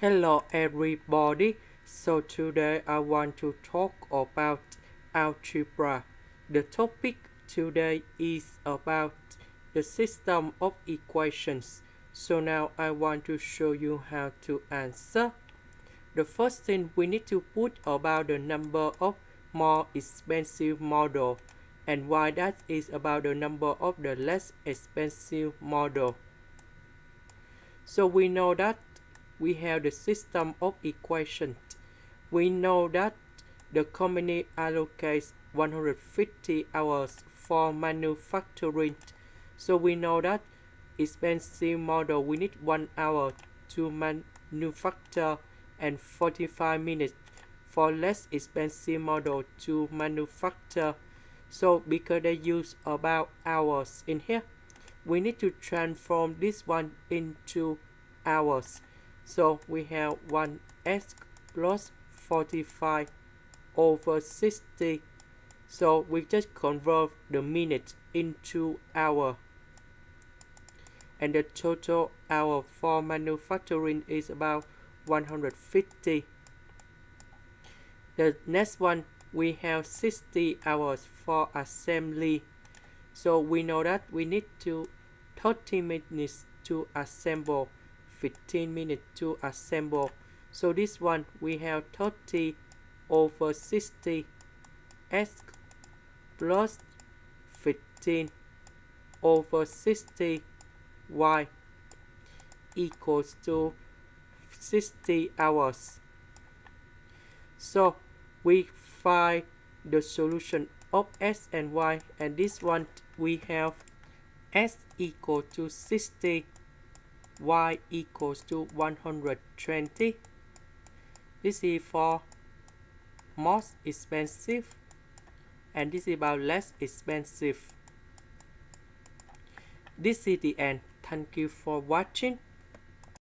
Hello everybody. So today I want to talk about algebra. The topic today is about the system of equations. So now I want to show you how to answer. The first thing we need to put about the number of more expensive model and why that is about the number of the less expensive model. So we know that we have the system of equations. We know that the company allocates 150 hours for manufacturing. So we know that expensive model we need 1 hour to manufacture and 45 minutes for less expensive model to manufacture. So because they use about hours in here, we need to transform this one into hours. So we have 1s plus 45 over 60. So we just convert the minute into hour. And the total hour for manufacturing is about 150. The next one, we have 60 hours for assembly. So we know that we need to 30 minutes to assemble, 15 minutes to assemble. So this one we have 30 over 60 s plus 15 over 60 y equals to 60 hours. So we find the solution of s and y, and this one we have s equal to 60, y equals to 120. This is for most expensive, and this is about less expensive. This is the end. Thank you for watching.